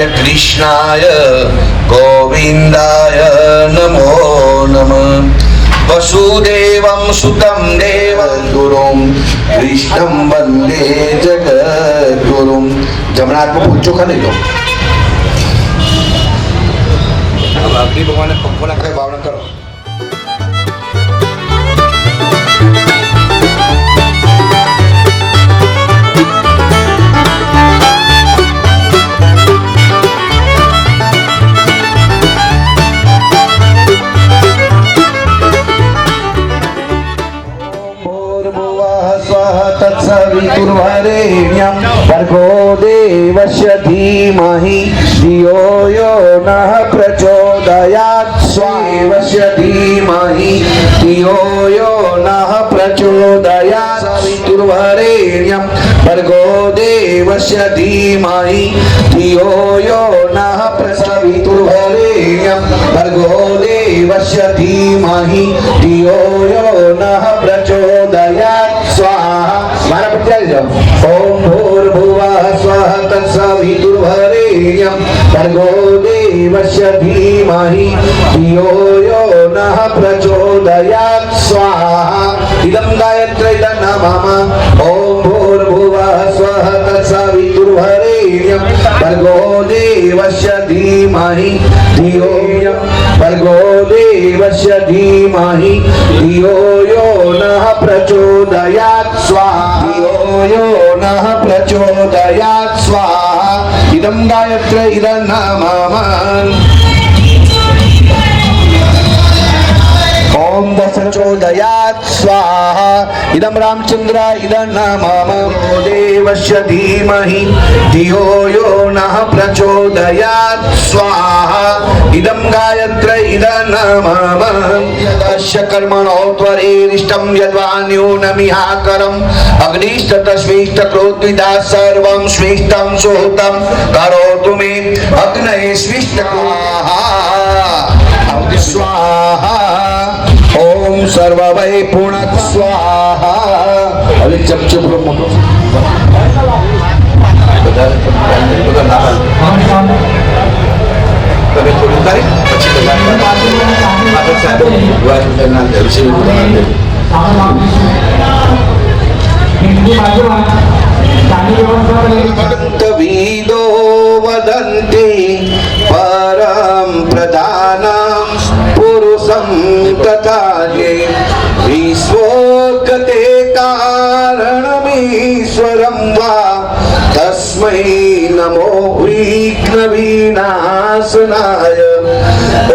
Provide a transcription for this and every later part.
गोविंदाय कृष्णाय गोविंदाय नमो नमः। वसुदेवं सुतं देवगुरुं कृष्णं वंदे जगद्गुरुं। जमनाथ को पूछो खा ले लो। अब अगली भगवान ने पंखों लगा भावना करो। तत्सवितुर्वरेण्यं भर्गो देवस्य धीमहि धियो यो नः प्रचोदयात्। स्वावस्य धीमहि धियो यो नः प्रचोदयात्। सवितुर्वरेण्यं भर्गो देवस्य धीमहि धियो यो नः प्रचोदयात्। भर्गो देवस्य धीमहि धियो यो नः प्रचोदयात्। स्वाहा। मारा पट्टी जाओ। ओम भूर्भुवः स्वः तत्सवितुर्वरेण्यं भर्गो देवस्य धीमहि धियो यो नः प्रचोदयात्। स्वाहा। इदं गायत्री इदं नमः। ओम भूर्भुवः स्वः तत्सवितुर्वरेण्यं भर्गो देवस्य धीमहि धियो यो भर्गो देवस्य धीमहि धियो यो नः प्रचोदयात्। स्वाहा। धियो यो नः प्रचोदयात्। स्वाहा। इदं गायत्री इदं नमः। ओम दशचोदयात्। स्वाहा। इदं रामचंद्र इदं नमः। देवस्य धीमहि धियो यो नः प्रचोदयात्। स्वाहा। इदं गायत्री इदं नमः। यस्य कर्मणो त्वरेरिष्टं यद्वान्यूनमिहाकरम् अग्निष्ट तस्मिष्ट क्रोद्विदा सर्वं स्विष्टं सोतं करोतु मे अग्नये स्विष्ट स्वाहा। ओम सर्ववै पुणः स्वाहा। अभी चुप ब्रह्म तभी थोड़ी तारीख तवीदो वदन्ति परं प्रधानं पुरुषं तथा ये विश्वोत्कते कारणमीश्वरं वा तस्मै नमो विघ्नविनाशनाय।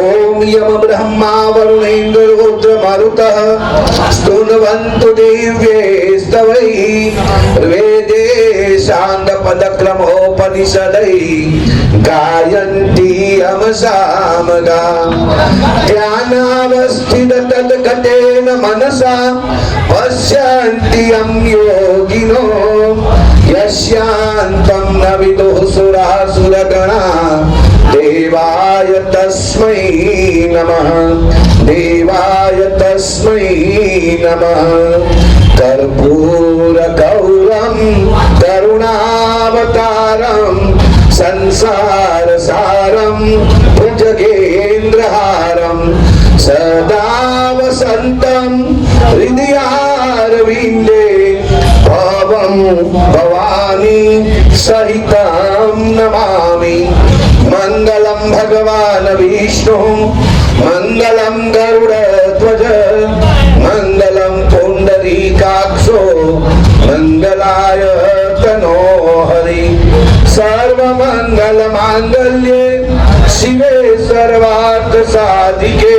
ओम यम ब्रह्मा वरुणेन्द्र रुद्र मरुतः स्तुवन्तु दिव्ये स्तवैः वेदे शान्दपदक्रमोपनिषदै गायन्ति यमसामगा। ध्यानावस्थित तद्गतेन मनसा पश्यन्ति यं योगिनो यस्यान्तं न विदुः सुरासुरगणा। देवाय तस्मै नमः। देवाय तस्मै नमः। कर्पूरगौरं करुणावतारं संसारसारं भुजगेन्द्रहारं सदा वसन्तं हृदयारविन्दे भवं भवानी सहितं नमामि। मंगलम भगवान विष्णु मंगलम गरुड़ध्वज मंगलम पुंडरीकाक्षो मंगलाय तनो हरि। सर्वमंगल मांगल्ये शिवे सर्वार्थ साधिके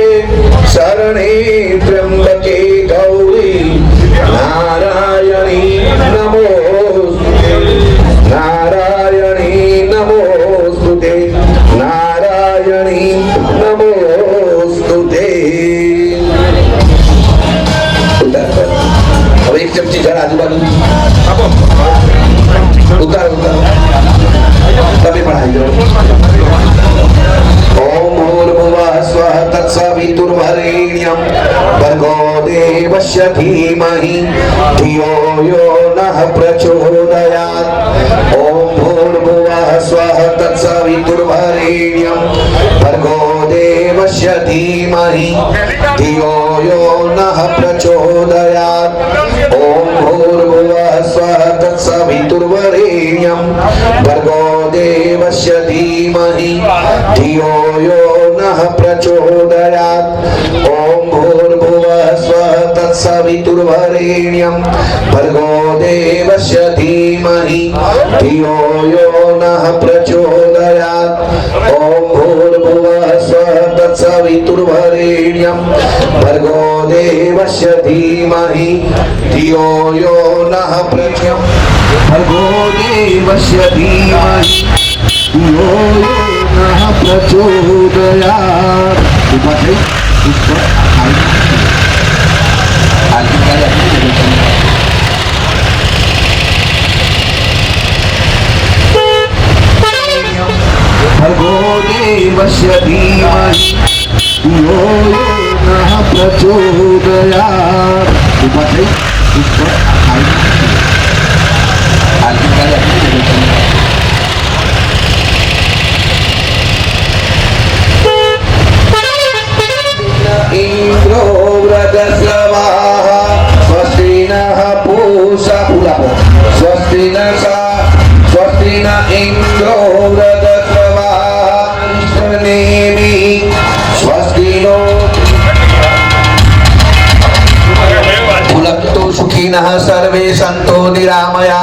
शरणे त्र्यंबके गौरी नारायणी नमोस्तुते। नारायणी नमोस्तुते। नारायणी नमोस्तुते। अब एक चमची जरा आजू बाजू उतार उतार तभी पढ़ाई जाओ। ओम भूर्भुवः स्वः तत्सवितुर्वरेण्यं भर्गो देवस्य धीमहि धियो यो नः प्रचोदयात्। ओम भूर्भुवः स्वः तत्सवितुर्वरेण्यं भर्गो देवस्य धीमहि धियो यो नः प्रचोदयात्। ॐ भूर्भुवः स्वः तत्सवितुर्वरेण्यं भर्गो देवस्य धीमहि धियो यो नः प्रचोदयात्। ॐ भूर्भुवः स्वः तत्सवितुर्वरेण्यं भर्गो देवस्य धीमहि धियो यो नः प्रचोदयात्। ॐ भूर्भुवः स्वः तत्सवितुर्वरेण्यं भर्गो देवस्य धीमहि धियो यो नः प्रचोदयात्। भर्गो देवस्य धीमहि धियो यो नः प्रचोदयात्। भर्गो देवस्य धीमहि धियो यो नः प्रचोदयात्। इंद्रो वृद्धश्रवाः स्वस्ति नः पूषा स्वस्ति न इंद्रो वृद्धश्रवाः नेमि स्वस्ति नो भुनक्तु सुखिनः सर्वे सन्तो निरामया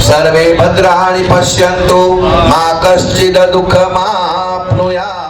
सर्वे भद्राणि पश्यन्तु मा कश्चित् दुःखमाप्नुयात्।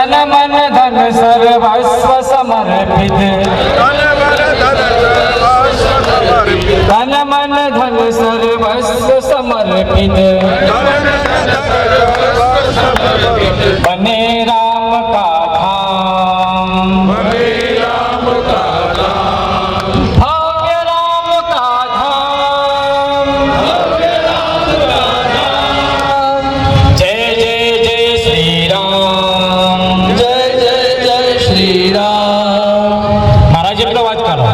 तन मन धन सर्वस्व समर्पित, तन मन धन सर्वस्व समर्पित, बने राम का धाम, भव्य राम का धाम। जय जय जय श्री राम, जय जय जय श्री राम। महाराज आपला आवाज करा।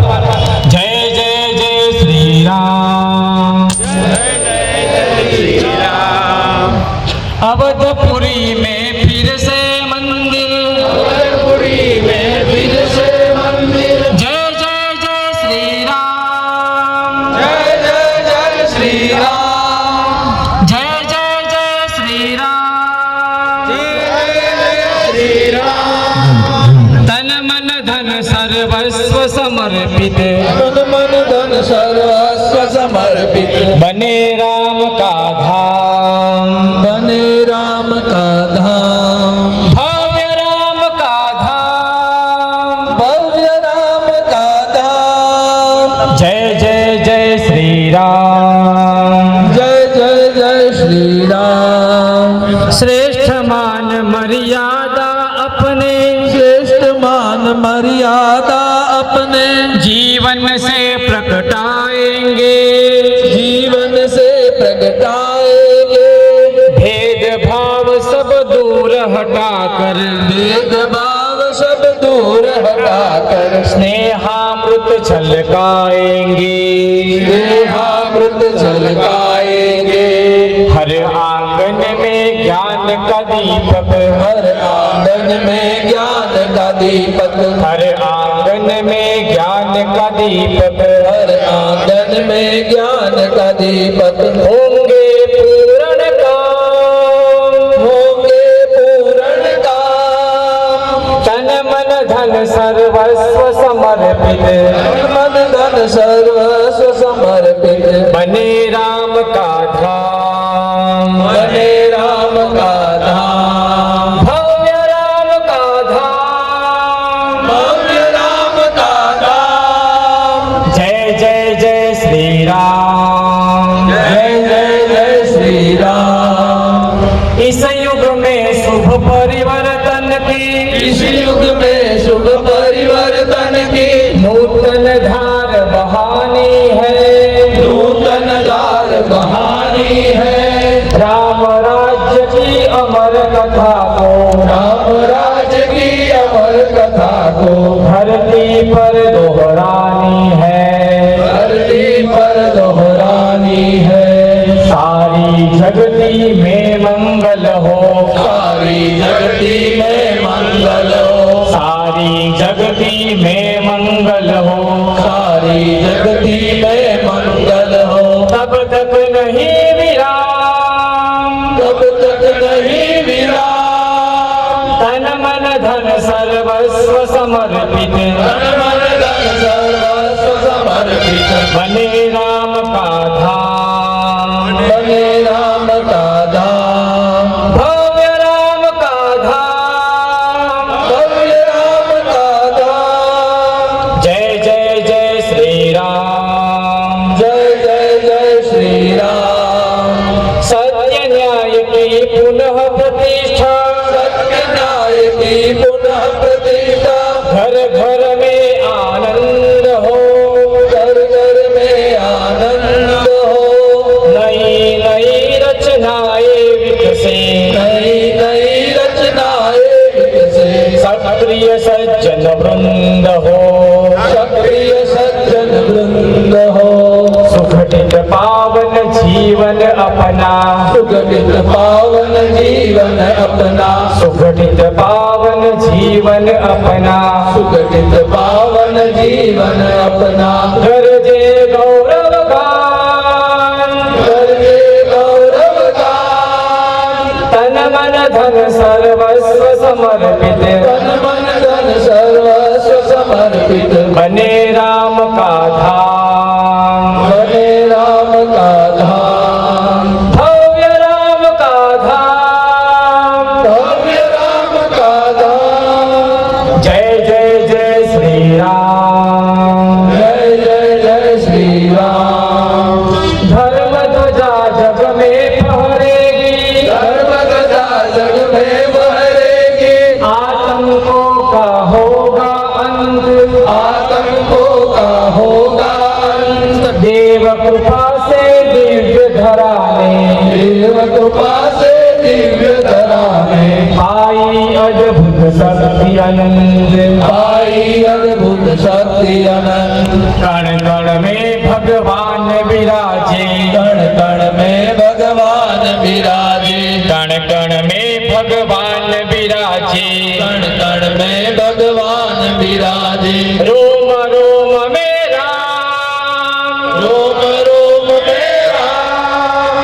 जय जय जय श्री राम, अवधपुरी में फिर से मंदिर, अवधपुरी में फिर से मंदिर। जय जय जय श्री राम, जय जय जय श्री राम, जय जय जय श्री राम, जय जय श्री राम। तन मन धन सर्वस्व समर्पित, तन मन धन सर्वस्व समर्पित, बने राम का धाम, बने राम का धाम, भव्य राम का धाम। भव्य राम का धाम। जय जय जय श्री राम, जय जय जय श्री राम। श्रेष्ठ मान मर्यादा अपने, श्रेष्ठ मान मर्यादा अपने जीवन से प्रकटाएंगे, जीवन से प्रगटाएंगे। भेदभाव सब दूर हटाकर, भेदभाव सब दूर हटाकर स्नेहामृत छलकाएंगे, स्नेहामृत झलकाएंगे। हर आंगन में ज्ञान का दीपक, हर आंगन में ज्ञान का दीपक, हर आंगन में ज्ञान का दीपक, हर आंगन में ज्ञान का दीपक होंगे पूर्ण काम, होंगे पूर्ण काम। तन मन धन सर्वस्व समर्पित, मन धन सर्वस्व समर्पित, बने राम का धाम, बने राम का धाम, भव्य राम का धाम। भव्य राम का धाम। जय जय जय श्री राम, जय जय जय श्री राम। इस युग में शुभ परिवर्तन की, इस युग में शुभ परिवर्तन की नूतन धार बहानी है, नूतन धार बहानी है। राम राज्य की अमर कथा को, राम राज्य की अमर कथा को धरती पर दोहरानी है, धरती पर दोहरानी है। सारी जगती में मंगल हो, सारी जगती में मंगल हो, सारी जगती में मंगल हो, सारी जगती में मंगल हो। तब तक नहीं विराम, तब तक नहीं विराम, तन मन धन सर्वस्व समर्पित, तन मन धन सर्वस्व समर्पित, बने राम का धाम, बने राम का धाम, भव्य राम का धाम। भव्य राम का धाम। जय जय जय श्री राम, जय जय जय श्री राम। सत्य न्याय की पुनः प्रतिष्ठा, सत्य न्याय की पुनः प्रतिष्ठा, घर घर में आनंद हो, घर घर में आनंद हो। नई नई रचनाएं विकसे, नई नई रचनाएं विकसे, सक्रिय सज्जन वृंद हो, सक्रिय सज्जन वृंद हो। सुखटित पावन जीवन अपना, सुगठित पावन जीवन अपना, सुखटित पावन जीवन अपना, सुगठित पावन जीवन अपना। गरजे गौरव गान, गरजे गौरव गान, तन मन धन सर्वस्व समर्पित, तन मन धन सर्वस्व समर्पित, बने राम का धाम, बने राम का धाम, भव्य राम का धाम। भव्य राम का धाम। में बहरेगी, आतंकों का होगा अंत, आतंकों का होगा अंत। देव कृपा से दिव्य धरा में, देव कृपा से दिव्य धरा में आई अद्भुत शक्ति अनंत, आई अद्भुत शक्ति अनंत। कण कण में भगवान विराजे, कण कण में भगवान विराजे, कण कण में भगवान विराजे, कण कण में भगवान विराजे। रोम रोम में राम, रोम रोम में राम,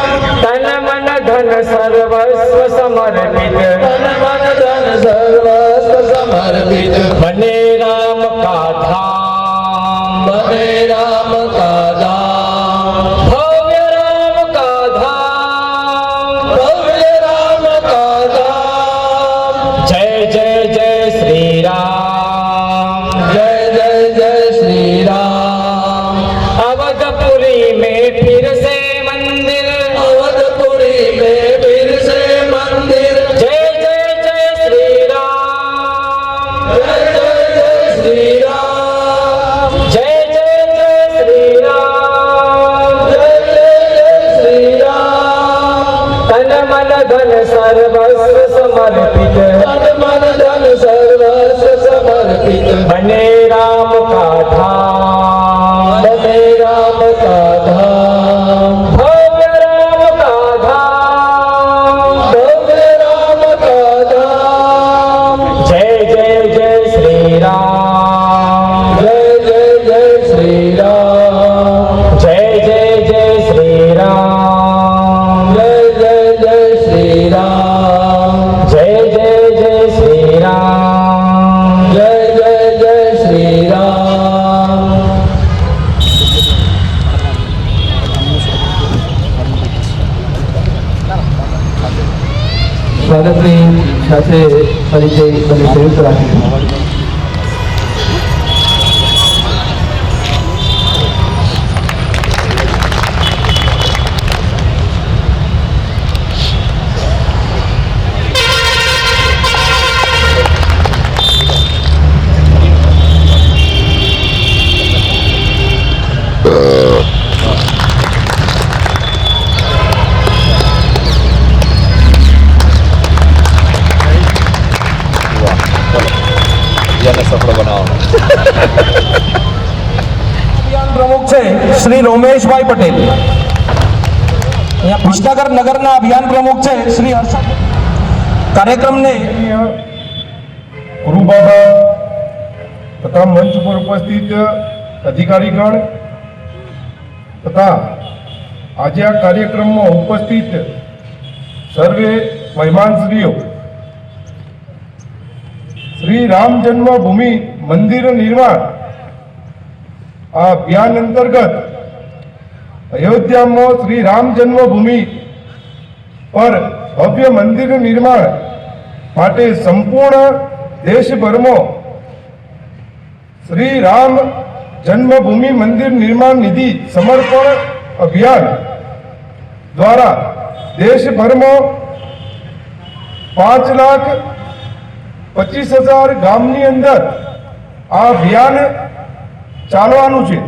तन मन धन सर्वस्व समर्पित, तन मन धन सर्वस्व समर्पित। बने राम का धाम, बने राम का धाम, भव्य राम का धाम। भव्य राम का धाम। जय जय जय श्री राम, जय जय जय श्री राम। अवधपुरी में फिर से मंदिर, अवधपुरी में फिर से मंदिर। जय जय जय श्री राम, जय जय जय श्री राम, जय जय जय श्री राम। जय जय जय श्री राम। तन मन धन सर्वस्व समर्पित, तन मन धन सर्वस्व समर्पित। बने राम का धाम, बने राम का धाम, भव्य राम का धाम। भव्य राम का धाम। जय जय जय श्री राम, जय जय जय श्री राम, जय जय जय श्री राम, जय जय जय श्री राम, जय जय जय श्री राम। जय जय जय श्री राम। સ્વાગતની સાથે પરિચય અને સંયુક્ત રાખીશું. અભિયાન પ્રમુખ છે શ્રી રોમેશભાઈ પટેલ. અહીંયા વિસનગર નગરના અભિયાન પ્રમુખ છે શ્રી હર્ષદ. કાર્યક્રમને ગુરુ બાબા તથા મંચ પર ઉપસ્થિત અધિકારીગણ તથા આજે આ કાર્યક્રમમાં ઉપસ્થિત સર્વે મહેમાનશ્રીઓ, શ્રી રામ જન્મભૂમિ મંદિર નિર્માણ આ અભિયાન અંતર્ગત અયોધ્યામાં શ્રી રામ જન્મભૂમિ પર ભવ્ય મંદિર નિર્માણ માટે સંપૂર્ણ દેશભરમાં શ્રી રામ જન્મભૂમિ મંદિર નિર્માણ નિધિ સમર્પણ અભિયાન દ્વારા દેશભરમાં 5,25,000 ગામની અંદર આ અભિયાન ચાલવાનું છે.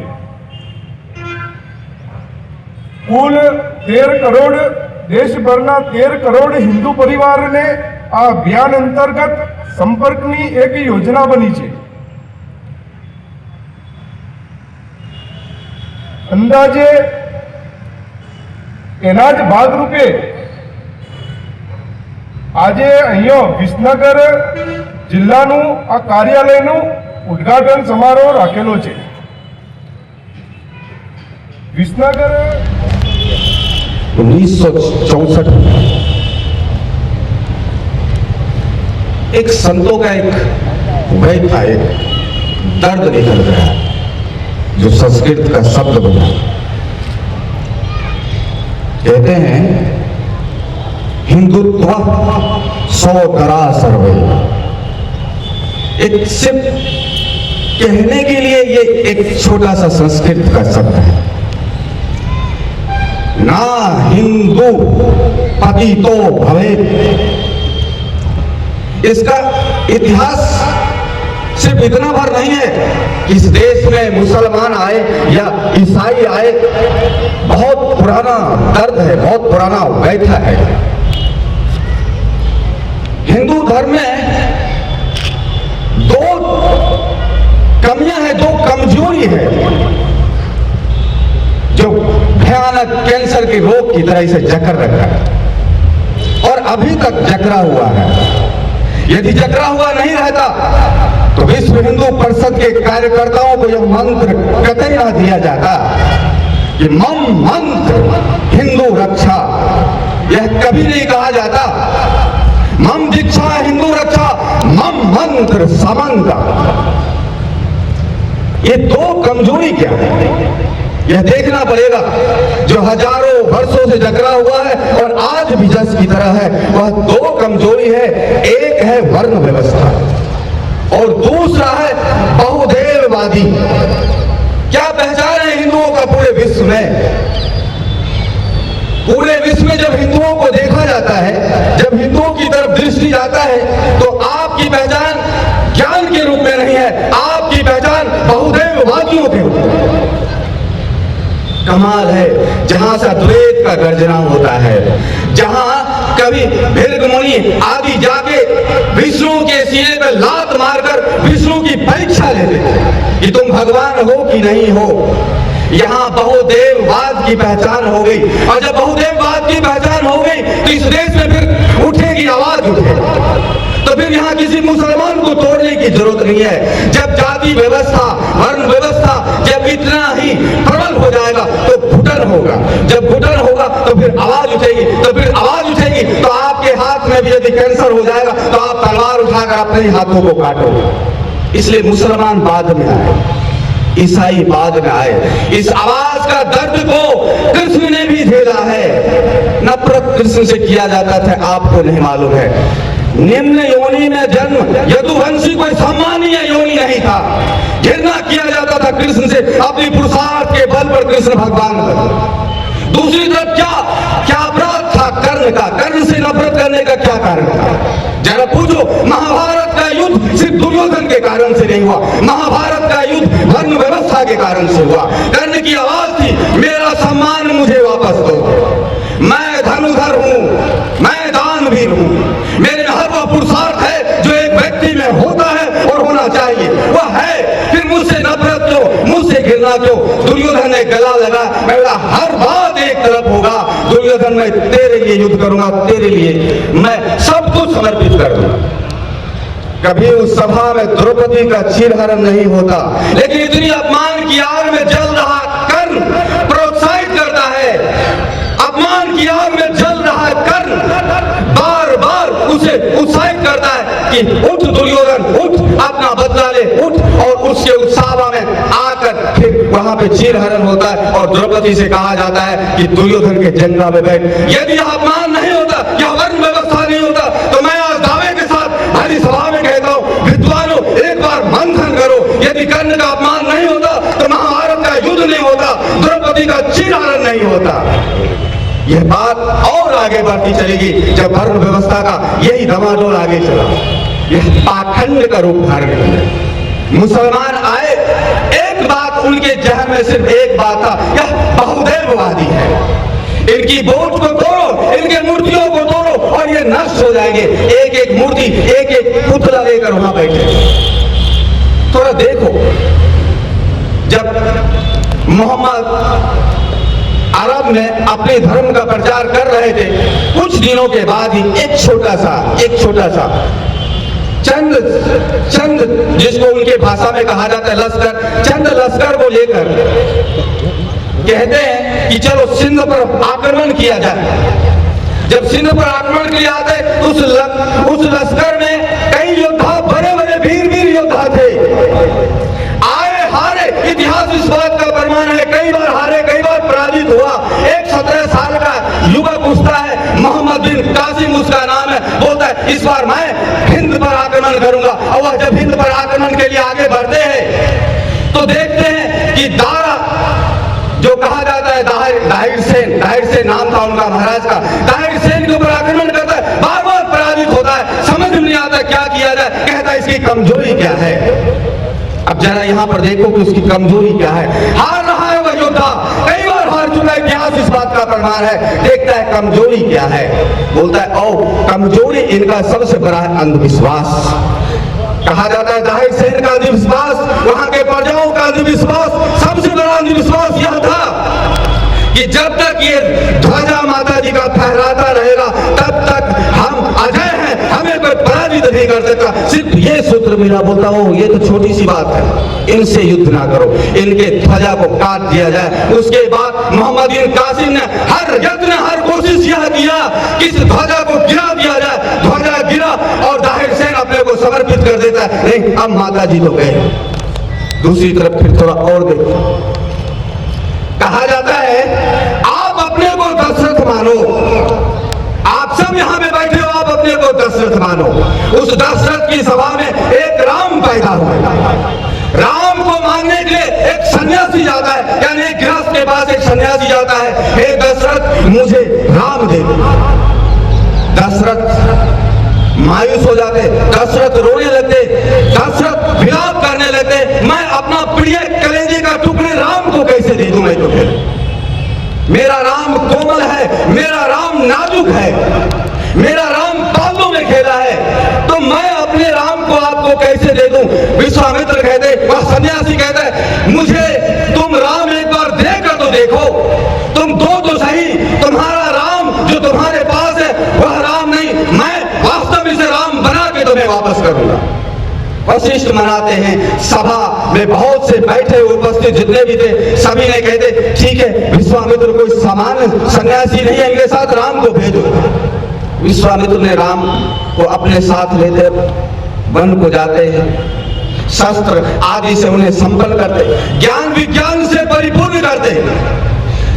કુલ 13 કરોડ દેશભરના 13 કરોડ હિન્દુ પરિવારને આ અભિયાન અંતર્ગત સંપર્કની એક યોજના બની છે. અંદાજે એના જ ભાગરૂપે આજે અહીંયા વિસનગર જિલ્લાનું આ કાર્યાલયનું ઉદ્ઘાટન સમારોહ રાખેલો છે. વિસનગર 1964 एक संतों का एक वय था, एक दर्द निकल गया जो संस्कृत का शब्द बना. कहते हैं हिंदुत्व सौ करा सर्वे. एक सिर्फ कहने के लिए ये एक छोटा सा संस्कृत का शब्द है. ना हिंदू पतितो भवे इसका इतिहास सिर्फ इतना भर नहीं है कि इस देश में मुसलमान आए या ईसाई आए। बहुत पुराना दर्द है, बहुत पुराना व्यथा है। हिंदू धर्म में दो कमियां हैं, दो कमजोरी है जो भयानक कैंसर के रोग की तरह इसे जकड़ रखा है और अभी तक जकड़ा हुआ है। यदि जकड़ा हुआ नहीं रहता तो विश्व हिंदू परिषद के कार्यकर्ताओं को यह मंत्र कतई न दिया जाता कि मम मंत्र हिंदू रक्षा। यह कभी नहीं कहा जाता मम दीक्षा हिंदू रक्षा, मम मंत्र समंता। ये दो कमजोरी क्या है यह देखना पड़ेगा। जो हजारों वर्षों से जकड़ा हुआ है और आज भी जस की तरह है, वह दो कमजोरी है। एक है वर्ण व्यवस्था और दूसरा है बहुदेववादी। क्या पहचान है हिंदुओं का पूरे विश्व में? पूरे विश्व में जब हिंदुओं को देखा जाता है, जब हिंदुओं की तरफ दृष्टि जाता है, तो आपकी पहचान ज्ञान के रूप में नहीं है, आपकी पहचान बहुदेववादियों के रूप में। कमाल है, जहां से अद्वैत का गर्जना होता है, जहां कभी भृगु मुनि आदि जाके विष्णु के सीने पे लात मारकर विष्णु की परीक्षा लेते कि तुम भगवान हो कि नहीं हो। यहाँ बहुदेववाद की पहचान हो गई और जब बहुदेववाद की पहचान हो गई तो इस देश में फिर उठेगी, आवाज उठेगी। तो फिर यहाँ किसी मुसलमान को तोड़ने की जरूरत नहीं है। जब जाति व्यवस्था, वर्ण व्यवस्था जब इतना ही प्रबल हो जाएगा तो घुटन होगा। जब घुटन होगा तो फिर आवाज उठेगी, तो फिर आवाज उठेगी तो आपके हाथ में भी यदि कैंसर हो जाएगा तो आप तलवार उठाकर अपने हाथों को काटोगे। इसलिए मुसलमान बाद में आए, ईसाई बाद में आए। इस आवाज का दर्द को कृष्ण ने भी झेला है। नफरत कृष्ण से किया जाता था, आपको नहीं मालूम है। निम्न योनि में जन्म यदुवंशी कोई सम्मानीय योनि नहीं था। घृणा किया जाता था कृष्ण से, अपनी पुरुषार्थ के बल पर कृष्ण भगवान बने। दूसरी तरफ क्या अपराध था कर्ण का? कर्ण से नफरत करने का क्या कारण था? जरा पूछो। महाभारत का युद्ध सिर्फ दुर्योधन के कारण से नहीं हुआ, महाभारत का युद्ध वर्ण व्यवस्था के कारण से हुआ। कर्ण की आवाज थी, मेरा सम्मान मुझे वापस दो, मैं धनुधर हूं, मैं दानवीर हूं, मेरे हर वह पुरुषार्थ है जो एक व्यक्ति में होता है और होना चाहिए, वह है। फिर मुझसे नफरत क्यों, मुझसे घृणा क्यों? दुर्योधन ने गला लगा, मेरा हर बात एक तरफ होगा, दुर्योधन मैं तेरे लिए युद्ध करूंगा, तेरे लिए मैं सब कुछ समर्पित कर दूंगा। कभी उस सभा में द्रौपदी का चीरहरण नहीं होता, लेकिन इतनी अपमान की आग में जल रहा कर्ण प्रोत्साहित करता है, अपमान की आग में जल रहा कर्ण बार बार उसे उत्साहित करता है कि उठ दुर्योधन, उठ, अपना बदला ले, उठ। और उसके उत्साह में आकर फिर वहां पे चीरहरण होता है और द्रौपदी से कहा जाता है कि दुर्योधन के जंगा में बैठ। यदि यह अपमान नहीं होता, यह वर्ण व्यवस्था नहीं होता, तो मैं आज दावे के साथ भरी सभा में कहता हूं, विद्वानों एक बार मंथन करो। यदि कर्ण का अपमान नहीं होता तो महाभारत का युद्ध नहीं होता, द्रौपदी का चीरहरण नहीं होता। यह बात और आगे बढ़ती चलेगी जब वर्ण व्यवस्था का यही धमाडोल आगे चला। यह पाखंड का रूप धारण किया। मुसलमान आए, एक बात उनके जहन में सिर्फ एक बात था, यह बहुदेववादी है, इनकी बोझ को तोड़ो, इनके मूर्तियों को तोड़ो और ये नष्ट हो जाएंगे। एक एक मूर्ति, एक एक पुतला लेकर वहां बैठे। थोड़ा देखो, जब मोहम्मद अरब में अपने धर्म का प्रचार कर रहे थे, कुछ दिनों के बाद ही एक छोटा सा चंद जिसको उनके भाषा में कहा जाता है लश्कर, चंद लश्कर को लेकर कहते हैं कि चलो सिंध पर आक्रमण किया जाए। जब सिंध पर आक्रमण किया जाता है तो उस लश्कर में कई योद्धा, बड़े बड़े वीर योद्धा थे। आए हारे, इतिहास इस बात का प्रमाण है, कई बार हारे, कई बार पराजित हुआ। एक 17 साल का युवक उठता है, मोहम्मद बिन कासिम उसका नाम है, बोलता है इस बार मैं हिंद पर आक्रमण करूंगा। और वह जब हिंद पर आक्रमण के लिए आगे बढ़ते हैं तो देखते हैं कि दारा जो कहा जाता है दाहिर सेन नाम था उनका महाराज का, दाहिर सेन के ऊपर आक्रमण करता है, बार बार पराजित होता है। समझ में नहीं आता क्या किया जाए, कहता है इसकी कमजोरी क्या है। अब जरा यहाँ पर देखो कि उसकी कमजोरी क्या है। हार रहा है वह योद्धा, कई बार हार चुका है, इतिहास इस बात का प्रमाण है। देखता है कमजोरी क्या है, बोलता है ओ कमजोरी इनका सबसे बड़ा है अंधविश्वास। कहा जाता है जाहिर सेन का अंधविश्वास, वहां के प्रजाओं का अंधविश्वास, सबसे बड़ा अंधविश्वास यह था कि जब तक ये ध्वजा माता जी का फहराता रहेगा तब तक हम अजय हैं, हमें कोई पराजित नहीं कर सकता। सिर्फ ये सूत्र मिला, बोलता हो ये तो छोटी सी बात है, इनसे युद्ध ना करो, इनके ध्वजा को काट दिया जाए। उसके बाद मोहम्मद बिन कासिम ने हर यत्न हर कोशिश यह किया कि इस ध्वजा को गिरा दिया जाए। ध्वजा गिरा और जाहिर सेन अपने को समर्पित कर देता है। नहीं, अब माता जी तो गए। दूसरी तरफ फिर थोड़ा और देखो, कहा जाता है आप अपने को दशरथ मानो, आप सब यहाँ पे बैठे हो, आप अपने को दशरथ मानो। उस दशरथ की सभा में एक राम पैदा हुआ। राम को मानने के लिए एक सन्यासी जाता है, यानी एक गृहस्थ के पास एक सन्यासी जाता है, हे दशरथ मुझे राम दे दो। दशरथ मायूस हो जाते, दशरथ रोने लगते, दशरथ विलाप करने लगते, मैं अपना प्रिय कलेजे का टुकड़े राम को कैसे दे दूं। मैं तो फिर मेरा राम कोमल है, मेरा राम नाजुक है, मेरा राम बालों में खेला है, तो मैं अपने राम को आपको कैसे दे दूं। विश्वामित्र कहते, वह सन्यासी कहता है मुझे तुम राम एक बार देकर तो देखो, तुम दो तो सही, तुम्हारा राम जो तुम्हारे पास है वह राम नहीं, मैं वास्तव में इसे राम बना के तुम्हें वापस करूंगा। वशिष्ठ मनाते हैं, सभा में बहुत से बैठे उपस्थित जितने भी थे सभी ने कहते ठीक है, विश्वामित्र कोई सामान्य सन्यासी नहीं है, इनके साथ राम को भेजो। विश्वामित्र ने राम को अपने साथ लेते वन को जाते हैं, शस्त्र आदि से उन्हें संपन्न करते, ज्ञान विज्ञान से परिपूर्ण करते।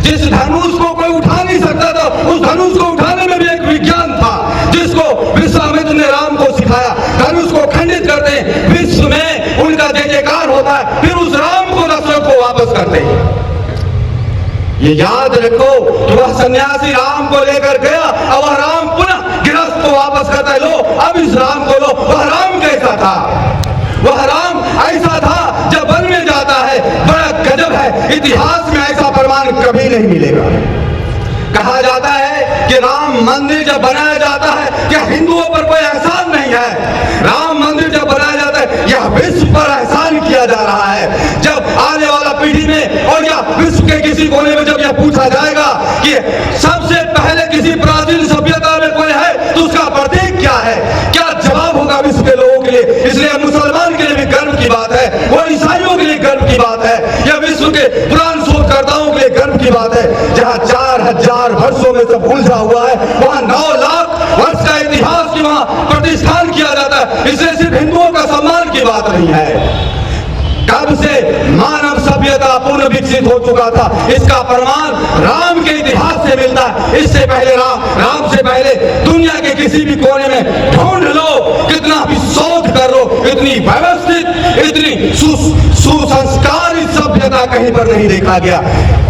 जिस धनुष को कोई उठा नहीं सकता था, उस धनुष को उठाने में भी एक विज्ञान था जिसको विश्वामित्र ने राम को सिखाया। धनुष को खंडित करते, विश्व में उनका जय जयकार होता है, फिर उस राम को दशरथ को वापस करते। ये याद रखो कि वह सन्यासी राम को लेकर गया और वह राम पुनः गृहस्थ को वापस करता है। लो अब इस राम को लो। वह राम कैसा था? वह राम ऐसा था जब वन में जाता है, बड़ा गजब है, इतिहास में ऐसा प्रमाण कभी नहीं मिलेगा। कहा जाता है कि राम मंदिर जब बनाया जाता है, क्या हिंदुओं पर कोई एहसान नहीं है? राम मंदिर जब बनाया जाता है, यह विश्व पर एहसान किया जा रहा है। जब आने वाला पीढ़ी में और या विश्व के किसी कोने में जब यह पूछा जाएगा कि सबसे पहले किसी प्राचीन सभ्यता में कोई है तो उसका प्रतीक क्या है, क्या जवाब होगा विश्व के लोगों के लिए? इसलिए मुसलमान के लिए भी गर्व की बात है, वो ईसाइयों के लिए गर्व की बात है, यह विश्व के पुराण शोधकर्ताओं के लिए गर्व की बात है। जहाँ 4000 वर्षों में सब उलझा हुआ है, वहाँ 9 लाख वर्ष का इतिहास की वहाँ प्रतिष्ठान किया जाता है। इसलिए सिर्फ हिंदुओं का सम्मान की बात नहीं है। कब से मानव सभ्यता पूर्ण विकसित हो चुका था, इसका प्रमाण राम के इतिहास से मिलता है। इससे पहले राम से पहले दुनिया के किसी भी कोने में ढूंढ लो, कितना भी शोध कर लो, इतनी व्यवस्थित, इतनी सुसंस्कारित सभ्यता कहीं पर नहीं देखा गया।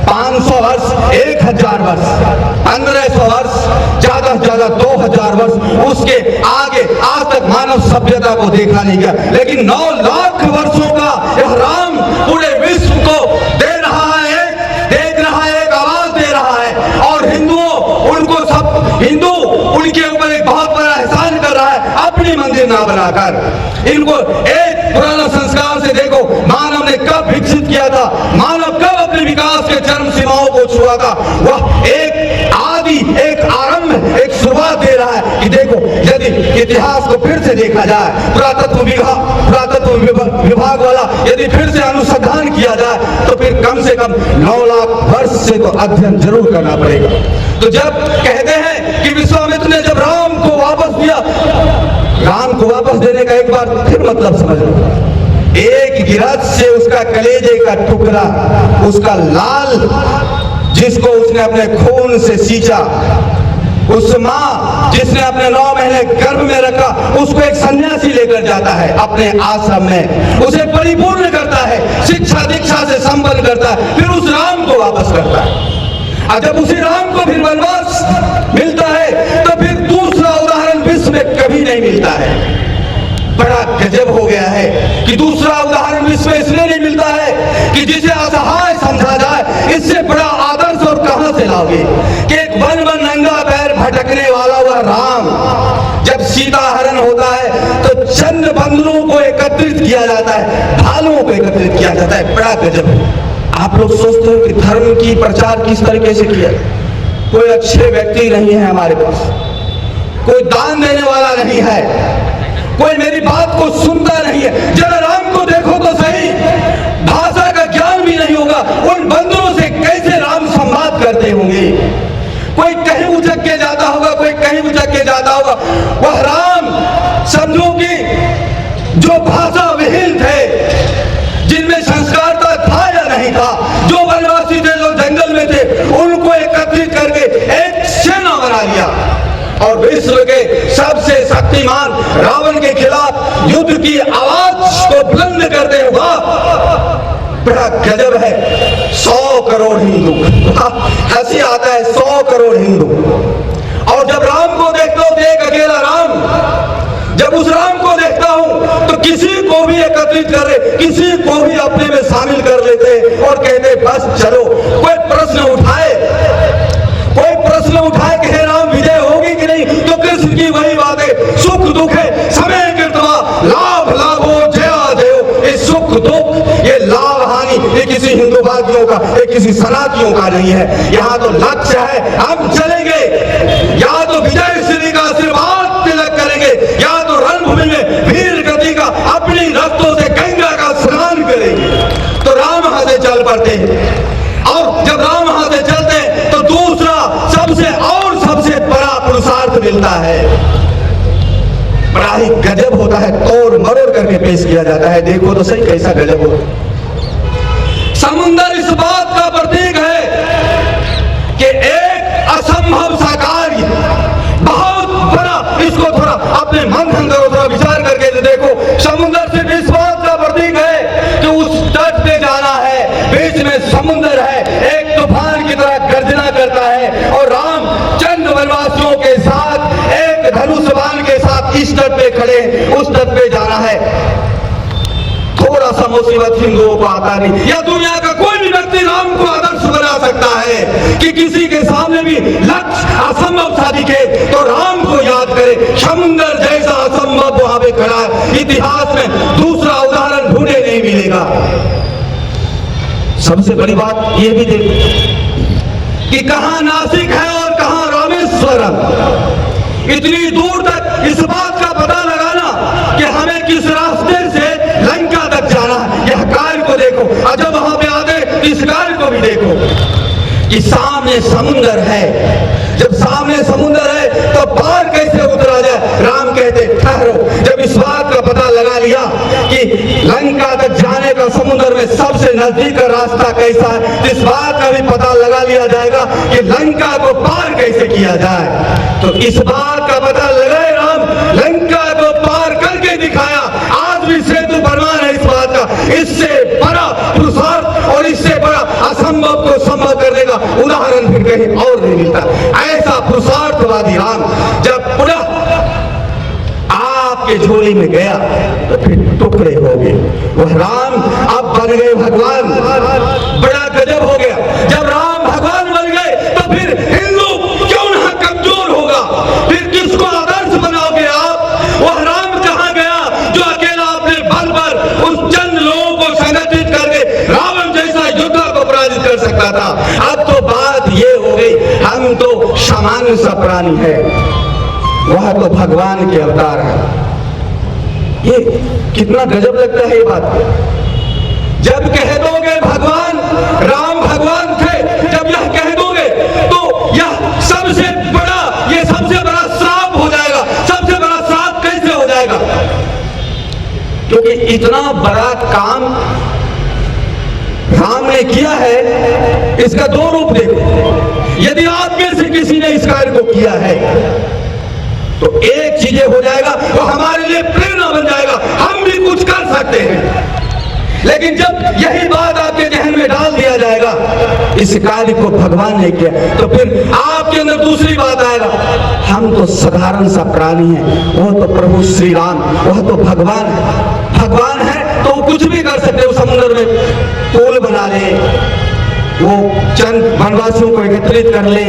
500 वर्ष, 1000 वर्ष, 1500 वर्ष, ज्यादा से ज्यादा 2000 वर्ष, उसके आगे आज तक मानव सभ्यता को देखा नहीं गया। लेकिन 9 लाख वर्षों का यह राम पूरे विश्व को दे रहा है, देख रहा है, एक आवाज दे रहा है। और हिंदू उनके ऊपर एक बहुत बड़ा एहसान कर रहा है, अपनी मंदिर ना बनाकर। इनको एक पुराना संस्कार से देखो, मानव ने कब विकसित किया था, मानव कब अपने विकास के चरम सीमाओं को छुआ था। वह एक आदि, एक आरंभ, एक शुरुआत दे रहा है कि देखो, यदि इतिहास को फिर से देखा जाए, पुरातत्व विभाग वाला यदि फिर से अनुसंधान किया जाए तो फिर कम से कम 9 लाख वर्ष से तो अध्ययन जरूर करना पड़ेगा। तो जब कहते हैं कि विश्वामित्र ने जब राम को वापस दिया, राम को वापस देने का एक बार फिर मतलब समझ लो। एक गिरफ्त से उसका कलेजे का टुकड़ा, उसका लाल जिसको उसने अपने खून से सींचा, उस माँ जिसने अपने 9 महीने गर्भ में रखा, उसको एक सन्यासी लेकर जाता है अपने आश्रम में, उसे परिपूर्ण करता है, शिक्षा दीक्षा से संपन्न करता है, फिर उस राम को वापस करता है। और जब उसी राम को फिर वनवास मिलता है तो फिर दूसरा उदाहरण विश्व में कभी नहीं मिलता है। बड़ा गजब हो गया है कि दूसरा उदाहरण विश्व में इसलिए नहीं मिलता है कि जिसे असहाय समझा जाए, इससे बड़ा आदर्श और कहां से लाओगे कि एक वन वन नंगा पैर भटकने वाला वह राम, जब सीता हरण होता है तो चंद बंदरों को एकत्रित किया जाता है, भालुओं को एकत्रित किया जाता है। बड़ा गजब है। आप लोग सोचते हो कि धर्म की प्रचार किस तरीके से किया? कोई अच्छे व्यक्ति नहीं है हमारे पास, कोई दान देने वाला नहीं है, कोई मेरी बात को सुनता नहीं है। जरा राम को देखो तो सही, भाषा का ज्ञान भी नहीं होगा, उन बंदरों से कैसे राम संवाद करते होंगे? कोई कहीं उचक के जाता होगा, कोई कहीं उचक के जाता होगा। वह राम समझो कि जो भाषा विहीन थे, जिनमें संस्कारता था या नहीं था, जो वनवासी थे, जो जंगल में थे, उनको एकत्रित करके एक सेना बना लिया और विश्व के सबसे शक्तिमान रावण के खिलाफ युद्ध की आवाज को बुलंद करते हुआ। बड़ा गजब है। 100 करोड़ हिंदू, हंसी आता है, 100 करोड़ हिंदू। और जब राम को देखता हूं, एक अकेला राम, जब उस राम को देखता हूं तो किसी को भी एकत्रित कर रहे, किसी को भी अपने में शामिल कर लेते और कहते बस चलो। कोई प्रश्न उठाए कि हे राम विजय होगी कि नहीं, तो कृष्ण की वही बातें, सुख दुख है समय कृतवा, लाभ लाभो जया जयो। ये सुख दुख, ये लाभ हानि, ये किसी हिंदूवादियों का, ये किसी सनातनियों का नहीं है। यहाँ तो लक्ष्य है, हम चलेंगे, या तो विजय श्री का आशीर्वाद तिलक करेंगे, या तो रणभूमि में वीर गति का अपनी रक्तों से गंगा का स्नान करेंगे। तो राम वहां से चल पड़ते, और जब राम वहां से चलते तो दूसरा सबसे बड़ा पुरुषार्थ मिलता है। बड़ा ही गजब होता है, तोड़ मरोड़ करके पेश किया जाता है। देखो तो सही कैसा गजब हो। समुंदर इस बात का प्रतीक है कि एक असंभव सा कार्य बहुत बड़ा, इसको थोड़ा अपने मंथन करो, थोड़ा विचार करके देखो। समुंदर सिर्फ इस बात का प्रतीक है कि उस तट पे जाना है, बीच में समुंदर है, एक तूफान की तरह गर्जना करता है, और राम चंद वनवासियों के साथ एक धनुष बाण के साथ इस तट पे खड़े, उस तट पे जाना है। थोड़ा सा मुसीबत हिंदुओं को आता नहीं, या दुनिया का कोई भी व्यक्ति राम को आदर्श बना सकता है कि किसी के सामने भी लक्ष्य असंभव सा दिखे तो राम को याद करे। समुंदर जैसा असंभव वहां पे खड़ा है, इतिहास में दूसरा उदाहरण ढूंढे नहीं मिलेगा। सबसे बड़ी बात यह भी देखो कि कहां नासिक है और कहां रामेश्वरम। इतनी दूर तक इस बात का पता लगाना कि हमें किस रास्ते से लंका तक जाना है, यह कार्य को देखो। और जब वहां पे आते इस कार्य को भी देखो कि सामने समुंदर है। जब सामने समुंदर है तो पार कैसे उतरा जाए? राम कहते ठहरो। जब इस बात का पता लगा लिया कि लंका तक जाने का समुंदर में सबसे नजदीक का रास्ता कैसा है, इस बात का भी पता लगा लिया जाएगा कि लंका को पार कैसे किया जाए। तो इस बात का पता लगाए राम, लंका को पार करके दिखाया। आज भी सेतु प्रमाण है इस बात का। इससे बड़ा पुरुषार्थ और इससे बड़ा असंभव को संभव करने का उदाहरण फिर कहीं और नहीं मिलता। ऐसा पुरुषार्थवादी राम जब पुनः आपके झोली में गया तो फिर टुकड़े हो गए। वह राम अब बन गए भगवान। बड़ा गजब हो गया। जब राम भगवान बन गए तो फिर हिंदू क्यों ना कमजोर होगा? फिर किसको आदर्श बनाओगे आप? वह राम कहां गया जो अकेला अपने बल पर उस चंद लोगों को संगठित करके रावण जैसा योद्धा को पराजित कर सकता था? अब तो बात ये हो गई, हम तो सामान्य सा प्राणी है, वह तो भगवान के अवतार है। ये कितना गजब लगता है ये बात। जब कह दोगे भगवान राम भगवान थे, जब यह कह दोगे तो यह सबसे बड़ा श्राप हो जाएगा। सबसे बड़ा श्राप कैसे हो जाएगा? क्योंकि इतना बड़ा काम राम ने किया है, इसका दो रूप देखो। यदि आप में से किसी ने इस कार्य को किया है तो एक चीजें हो जाएगा, वो हमारे लिए प्रेरणा बन जाएगा, हम भी कुछ कर सकते हैं। लेकिन जब यही बात आपके जहन में डाल दिया जाएगा, इस कार्य को भगवान ने किया, तो फिर आपके अंदर दूसरी बात आएगा, हम तो साधारण सा प्राणी है, वह तो प्रभु श्री राम, वह तो भगवान है। भगवान है तो वो कुछ भी कर सकते हो, समुद्र में पुल बना ले, वो चंद वनवासियों को एकत्रित कर ले,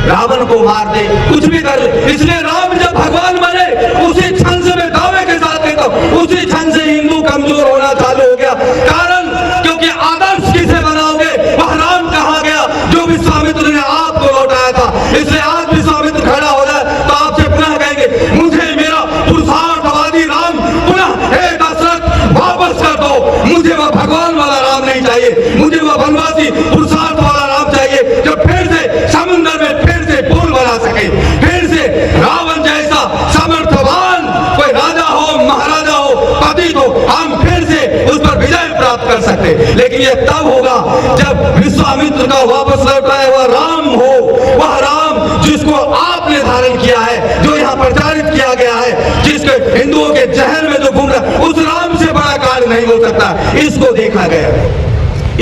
रावण को मार दे, कुछ भी कर ले। इसलिए राम जब भगवान बने उसी क्षण से मैं दावे के साथ कहता हूं, उसी क्षण से हिंदू कमजोर होना चालू हो गया। कारण क्योंकि आदर्श किसे बनाओगे, वह राम कहा गया जो विश्वामित्र ने आपको लौटाया था। इसलिए आज विश्वामित्र खड़ा हो जाए तो आपसे पुनः कहेंगे, मुझे मेरा पुरुषार्थवादी राम पुनः हे दशरथ वापस कर दो। मुझे वह भगवान वाला राम नहीं चाहिए, मुझे वह वनवासी पुरुषार्थ वाला राम चाहिए जो फिर से समुद्र में फिर से पुल बना सके, फिर से रावण जैसा समर्थवान कोई राजा हो, महाराजा हो, पतित हो, हम फिर से उस पर विजय प्राप्त कर सकते। लेकिन यह तब होगा जब विश्वामित्र का वापस लौटाया हुआ राम हो, वह राम जिसको आपने धारण किया है, जो यहाँ प्रचारित किया गया है, जिसके हिंदुओं के जहन में जो घूम रहा है, उस राम से बड़ा कार्य नहीं हो सकता। इसको देखा गया,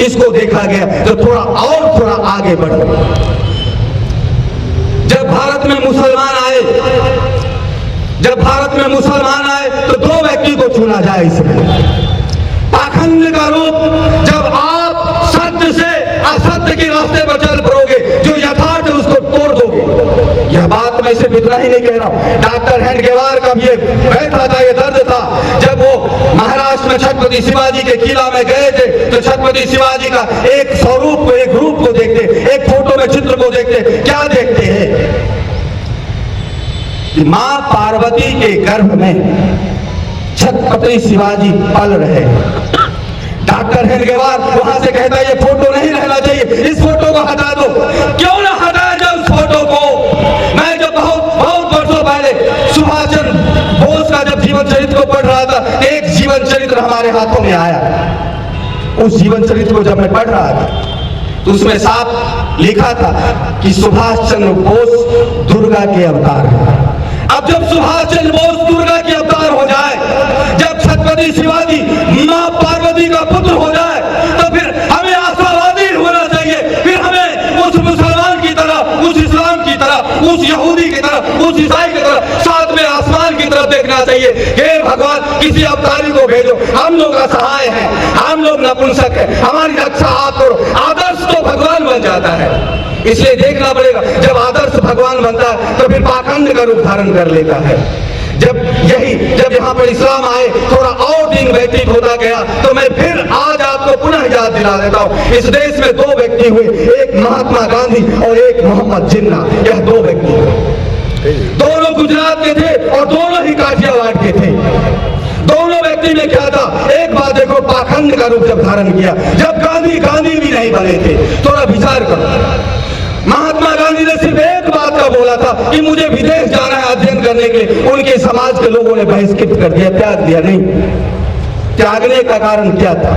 इसको देखा गया। तो थोड़ा आगे बढ़ो। जब भारत में मुसलमान आए, जब भारत में मुसलमान आए तो दो व्यक्ति को चुना जाए इसमें। पाखंड का रूप, जब आप सत्य से असत्य के रास्ते पर चल पड़ोगे, जो यथार्थ है उसको तोड़ दोगे। यह बात मैं सिर्फ इतना ही नहीं कह रहा हूं, डॉक्टर हेडगेवार का भी ये बैठा था, ये दर्द था। जब वो महाराष्ट्र में छत्रपति शिवाजी के किला में गए थे तो छत्रपति शिवाजी का एक स्वरूप को, एक रूप को देखते, एक फोटो में चित्र को देखते, क्या देखते हैं? मां पार्वती के गर्भ में छत्रपति शिवाजी पल रहे। डॉक्टर हेडगेवार वहां से कहता है ये फोटो नहीं रहना चाहिए, इस फोटो को हटा दो। क्यों ना हटाया जाए उस फोटो को? मैं जब बहुत वर्षों पहले सुभाष चंद्र बोस का जब जीवन चरित्र को पढ़ रहा था, एक जीवन चरित्र हमारे हाथों में आया। उस जीवन चरित्र को जब मैं पढ़ रहा था तो उसमें साफ लिखा था कि सुभाष चंद्र बोस दुर्गा के अवतार है। अब जब सुभाष चंद्र बोस दुर्गा के अवतार हो जाए, जब छत्रपति शिवाजी मां पार्वती का पुत्र हो जाए, तो फिर हमें आशावादी होना चाहिए। फिर हमें उस मुसलमान की तरह, उस इस्लाम की तरह, उस यहूदी की तरह, उस ईसाई की तरह सातवें आसमान की तरफ देखना चाहिए। हे भगवान, किसी अवतारी को भेजो, हम लोग असहाय हैं, हम लोग नपुंसक हैं, हमारी रक्षा आप करो। आदर्श तो भगवान बन जाता है। इसलिए देखना पड़ेगा, जब आदर्श भगवान बनता है तो फिर पाखंड का रूप धारण कर लेता है। जब यहाँ पर इस्लाम आए, थोड़ा और दिन व्यतीत होता गया, तो मैं फिर आज आपको पुनः याद दिला देता हूँ। इस देश में दो व्यक्ति हुए, एक महात्मा गांधी और एक मोहम्मद जिन्ना। यह दो व्यक्ति हुए, दोनों गुजरात के थे और दोनों ही काठियावाड़ के थे। दोनों व्यक्ति में क्या था? एक बात देखो, पाखंड का रूप जब धारण किया, जब गांधी भी नहीं बने थे। थोड़ा विचार करो, महात्मा गांधी ने सिर्फ एक बात का बोला था कि मुझे विदेश जाना है अध्ययन करने के लिए। उनके समाज के लोगों ने बहिष्कृत कर दिया, त्याग दिया। नहीं, त्यागने का कारण क्या था?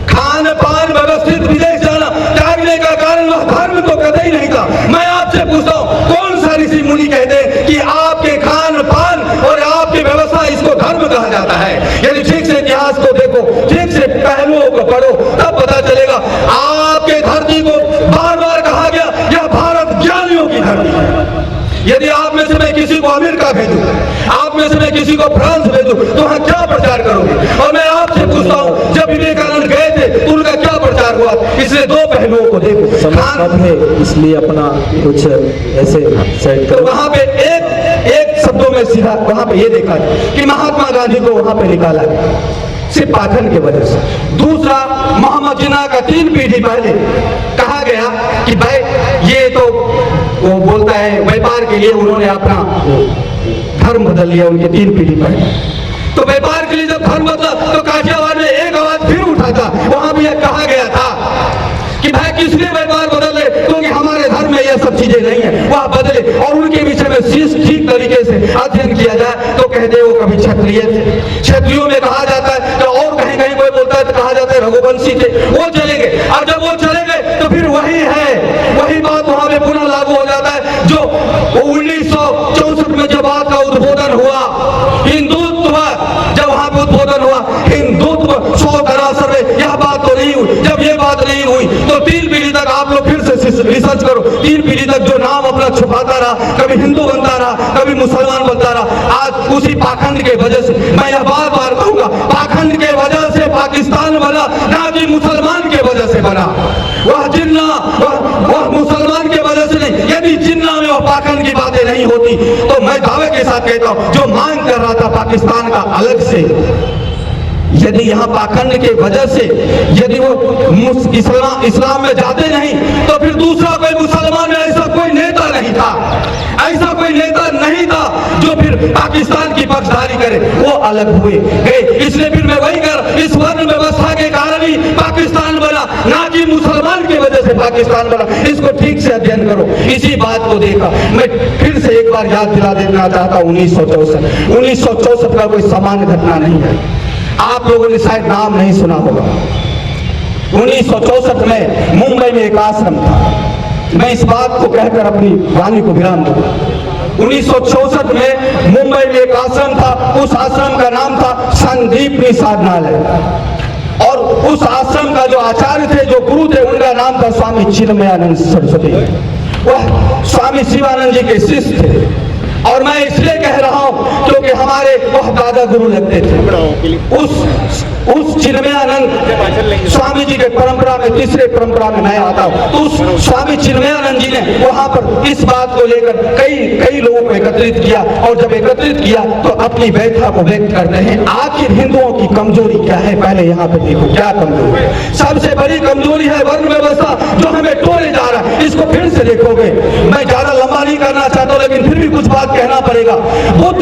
खान पान व्यवस्थित विदेश जाना त्यागने का कारण वह धर्म तो कतई नहीं था। मैं आपसे पूछता हूँ, कौन सा ऋषि मुनि कहते हैं कि आपके खान पान और आपकी व्यवस्था इसको धर्म कहा जाता है? यदि ठीक से इतिहास को देखो, ठीक से पहलुओं को पढ़ो, तब पता चलेगा। आपके धरती को बार बार कहा गया यह भारत ज्ञानियों की धरती है। यदि आप में से मैं किसी को अमेरिका भेजूं, आप में से मैं किसी को फ्रांस भेजूं, तो वहां क्या प्रचार करोगे? और मैं आपसे पूछता हूं, जब विवेकानंद गए थे तो उनका क्या प्रचार हुआ? इसलिए दो पहलुओं को देखो। कब है इसलिए अपना कुछ ऐसे सेट करो। तो वहां पे एक शब्दों में सीधा वहां पे ये देखा कि महात्मा गांधी को वहां पे निकाला गया सिर्फ पाखंड की वजह से। दूसरा, मोहम्मद जिन्ना का 3 पीढ़ी पहले कहा गया कि भाई ये तो वो बोलता है व्यापार के लिए उन्होंने अपना धर्म बदल लिया। उनके 3 पीढ़ी पहले तो व्यापार के लिए जब धर्म बदला तो काठियावाड़ में एक आवाज फिर उठा था। वहां भी यह कहा गया था कि भाई किस लिए व्यापार बदले, क्योंकि हमारे धर्म में यह सब चीजें नहीं है। वह बदले और उनके विषय में ठीक तरीके से अध्ययन किया जाए तो कहते वो कभी क्षत्रिय थे। क्षत्रियों में कहा जाता है, तो और कहीं कहीं कोई बोलता है तो कहा जाता है रघुवंशी थे। वो चले गए, और जब वो चले गए तो फिर वही है, वही बात वहां पे पुनः लागू हो जाता है जो 1964 में जब बात का उद्बोधन हुआ, हिंदुत्व जब वहां पे उद्बोधन हुआ, हिंदुत्व 100 सर्वे, यह बात तो नहीं हुई। जब ये बात नहीं हुई तो 3 पीढ़ी तक आप रिसर्च करो, 3 पीढ़ी तक जो नाम अपना छुपाता रहा, कभी हिंदू बनता रहा, कभी मुसलमान बनता रहा, आज उसी पाखंड के वजह से, मैं यह बार बार कहूंगा, पाखंड के वजह से पाकिस्तान बना, ना कि मुसलमान के वजह से बना। वह जिन्ना वह मुसलमान के वजह से नहीं, यदि जिन्ना में वह पाखंड की बातें नहीं होती तो मैं दावे के साथ कहता हूं, जो मांग कर रहा था पाकिस्तान का अलग से, यदि यहाँ पाखंड के वजह से यदि वो इस्लाम में जाते नहीं तो फिर दूसरा कोई मुसलमान में ऐसा कोई नेता नहीं था, ऐसा कोई नेता नहीं था जो फिर पाकिस्तान की पक्षधारी करे, वो अलग हुए गए। इसलिए फिर मैं वही कर, इस वर्ण व्यवस्था के कारण ही पाकिस्तान बना, ना कि मुसलमान की वजह से पाकिस्तान बना। इसको ठीक से अध्ययन करो। इसी बात को देखा मैं फिर से एक बार याद दिला देना चाहता हूँ, 1964 का कोई सामान्य घटना नहीं है। आप लोगों ने शायद नाम नहीं सुना होगा। 1964 में मुंबई में एक आश्रम था। मैं इस बात को कहकर अपनी वाणी को विराम दूंगा। 1964 में मुंबई में एक आश्रम था, उस आश्रम का नाम था संदीप निसाधनालय, और उस आश्रम का जो आचार्य थे, जो गुरु थे, उनका नाम था स्वामी चिन्मयानंद सरस्वती। वह स्वामी शिवानंद जी के शिष्य थे, और मैं इसलिए कह रहा हूं क्योंकि हमारे वह दादा गुरु लगते थे। उस चिन्मयानंद स्वामी जी के परंपरा में, तीसरे परंपरा में मैं आता हूं, तो उस स्वामी चिन्मयानंद जी ने वहां पर इस बात को लेकर कई लोगों को एकत्रित किया, और जब एकत्रित किया तो अपनी व्यथा को व्यक्त करते हैं। आखिर हिंदुओं की कमजोरी क्या है, पहले यहाँ पे देखो क्या कमजोरी है। सबसे बड़ी कमजोरी है वर्ण व्यवस्था, जो हमें टोले जा रहा है। इसको फिर से देखोगे, मैं ज्यादा लंबा नहीं करना चाहता हूं, लेकिन फिर भी कुछ बात कहना पड़ेगा। बुद्ध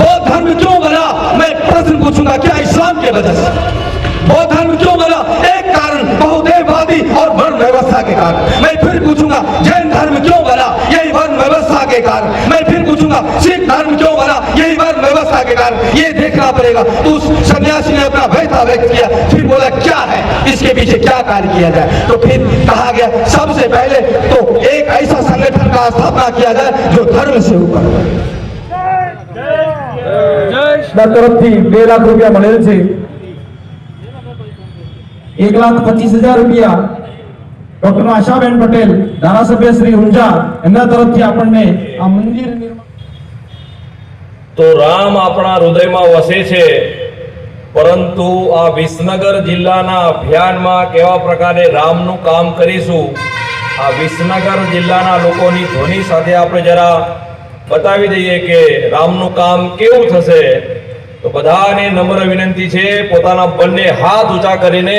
बौद्ध धर्म क्यों बना? मैं प्रश्न पूछूंगा, क्या इस्लाम के वजह से बौद्ध धर्म क्यों बना? एक कारण बहुदेववादी और वर्ण व्यवस्था के कारण। मैं फिर पूछूंगा, जैन धर्म क्यों बना? यही वर्ण व्यवस्था के कारण। मैं फिर पूछूंगा, सिख धर्म क्यों बना? यही वर्ण व्यवस्था के कारण। ये देखना पड़ेगा। तो उस सन्यासी ने अपना व्यथा व्यक्त किया, फिर बोला क्या है इसके पीछे, क्या कार्य किया जाए? तो फिर कहा गया सबसे पहले तो एक ऐसा संगठन का स्थापना किया जाए जो धर्म से ऊपर। તરફથી 2 લાખ રૂપિયા મળેલ છે। 1,25,000 રૂપિયા ડોક્ટર આશાબેન પટેલ, ધારાસભ્ય શ્રી ઊંઝા, એમના તરફથી આપણને આ મંદિર નિર્માણ। તો રામ આપણા હૃદયમાં વસે છે, પરંતુ આ વિસનગર જિલ્લાના અભિયાનમાં કેવા પ્રકારે રામનું કામ કરીશું, આ વિસનગર જિલ્લાના લોકોની ધ્વનિ સાથે આપણે જરા बतावी दઈએ કે રામનું કામ કેવું થશે। તો બધાને નમ્ર વિનંતી છે, પોતાના બંને હાથ ઊંચા કરીને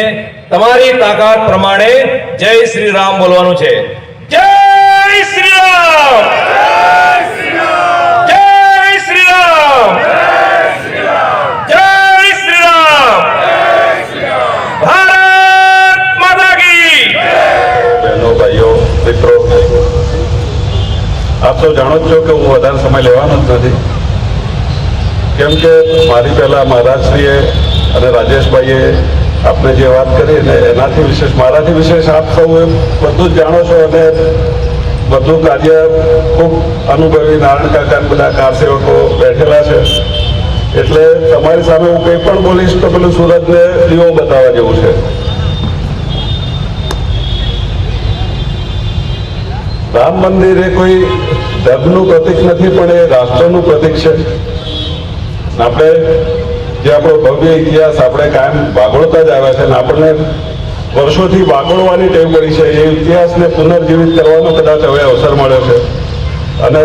તમારી તાકાત પ્રમાણે જય શ્રી રામ બોલવાનું છે। જય શ્રી રામ, જય શ્રી રામ, જય શ્રી રામ, જય શ્રી રામ, ભારત માતા की। બહેનો ભાઈઓ મિત્રો, આપ સૌ જાણો છો કે હું વધારે સમય લેવાનો જ નથી, કેમ કે મારી પહેલાં મહારાજશ્રીએ અને રાજેશભાઈએ આપને જે વાત કરી ને એનાથી વિશેષ, મારાથી વિશેષ આપ સૌએ બધું જ જાણો છો, અને બધું કાર્ય ખૂબ અનુભવી નારાયણ કાકા બધા કારસેવકો બેઠેલા છે, એટલે તમારી સામે હું કંઈ પણ બોલીશ તો પેલું સુરતને દીવો બતાવવા જેવું છે। રામ મંદિર એ કોઈ ધર્મનું પ્રતીક નથી, પણ એ રાષ્ટ્રનું પ્રતીક છે। આપણે જે આપણો ભવ્ય ઇતિહાસ આપણે કાયમ વાગોળતા જ આવ્યા છે, અને આપણને વર્ષોથી વાગોળવાની ટેવ પડી છે। એ ઇતિહાસને પુનર્જીવિત કરવાનો કદાચ હવે અવસર મળ્યો છે, અને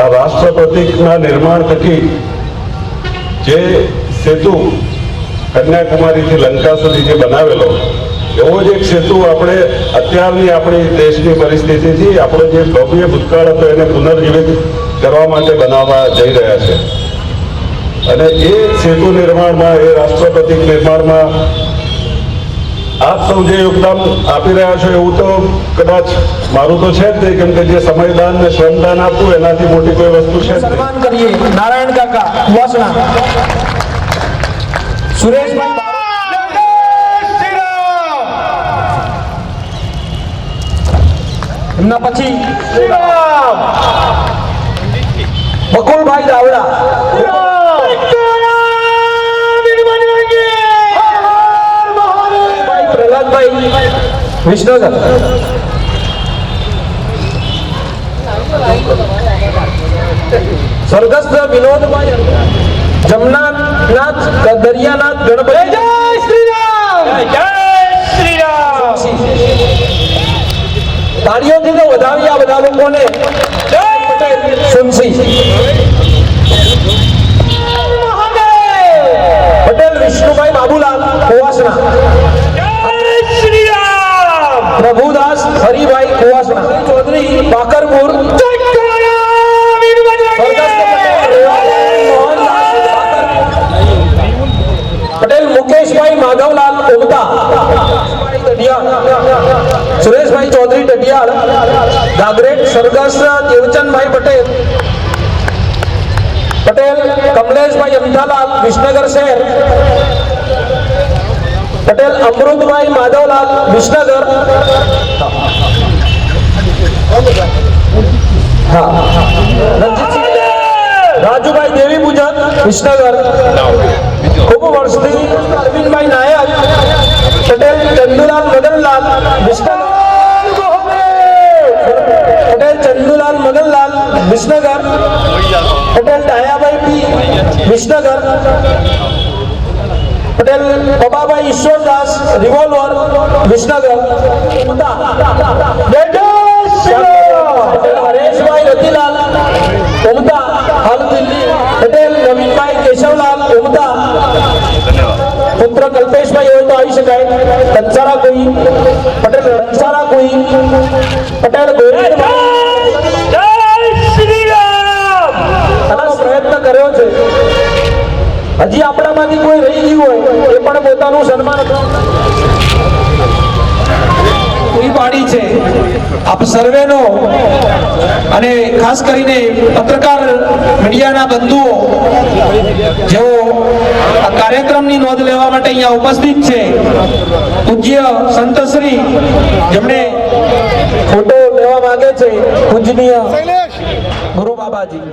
આ રાષ્ટ્ર પ્રતીકના નિર્માણ થકી જે સેતુ કન્યાકુમારીથી લંકા સુધી જે બનાવેલો, એવો જ એક સેતુ આપણે અત્યારની આપણી દેશની પરિસ્થિતિથી આપણો જે ભવ્ય ભૂતકાળ હતો એને પુનર્જીવિત કરવા માટે બનાવવા જઈ રહ્યા છે। અને એ સેતુ નિર્માણમાં, એ રાષ્ટ્ર પ્રતીક નિર્માણમાં આપ સૌ જે યોગદાન આપી રહ્યા છો એવું તો કદાચ મારું તો છે જ નહીં, કેમ કે જે સમયદાન ને શ્રમદાન આપવું એનાથી મોટી કોઈ વસ્તુ છે। સન્માન કરીએ નારાયણ કાકા વાસણા, સુરેશભાઈ એમના પછી બકુલભાઈ દાવડા, પ્રહલાદભાઈ વિસનગર. સ્વર્ગસ્થ વિનોદભાઈ જમનાનાથ દરિયાનાથ ગણપતિ. જય શ્રી રામ. જય શ્રી રામ. તાળીઓથી તો વધાવી આ બધા લોકોને. જય પટેલ સુનસી. પટેલ વિષ્ણુભાઈ બાબુલાલ કુવાસણા. જય શ્રી રામ. પ્રભુદાસ હરિભાઈ કુવાસણા. ચૌધરી પાકરપુર. પટેલ મુકેશભાઈ માધવલાલ ઉમતા. સુરેશભાઈ ચૌધરી ટટિયાળ ગાગરેટ. સ્વર્ગસ્થ દેવચંદભાઈ પટેલ. પટેલ કમલેશભાઈ અમિતાલાલ વિસનગર શહેર. પટેલ અમૃતભાઈ માધવલાલ વિસનગર. રાજુભાઈ દેવી પૂજક વિસનગર. ખૂબ વર્ષથી અરવિંદભાઈ નાયક. પટેલ ચંદુલાલ મદનલાલ વિસનગર. પટેલ ચંદુલાલ મદનલાલ વિસનગર. પટેલ ડાયાભાઈ પી વિસનગર. પટેલ પબાભાઈ ઈશ્વરદાસ રિવોલ્વર વિસનગર. પટેલ હરેશભાઈ રતિલાલ ઉમતા હાલ દિલ્હી. પટેલ નવીનભાઈ કેશવલાલ ઉમતા. પુત્ર કલ્પેશભાઈ હોય તો આવી શકાય. કંસારા કોઈ. પટેલ રણસારા કોઈ. પટેલ ગોવિંદભાઈ. જય શ્રી રામ. આનો પ્રયત્ન કર્યો છે. હજી આપણામાંથી કોઈ રહી ગયું હોય એ પણ પોતાનું સન્માન પૂરી પાડી છે. આપ સર્વેનો અને ખાસ કરીને પત્રકાર મીડિયાના બંધુઓ જેઓ આ કાર્યક્રમની નોંધ લેવા માટે અહીંયા ઉપસ્થિત છે. પૂજ્ય સંતશ્રી જેમણે ફોટો લેવા માંગે છે પૂજનીય ગુરુ બાબાજી.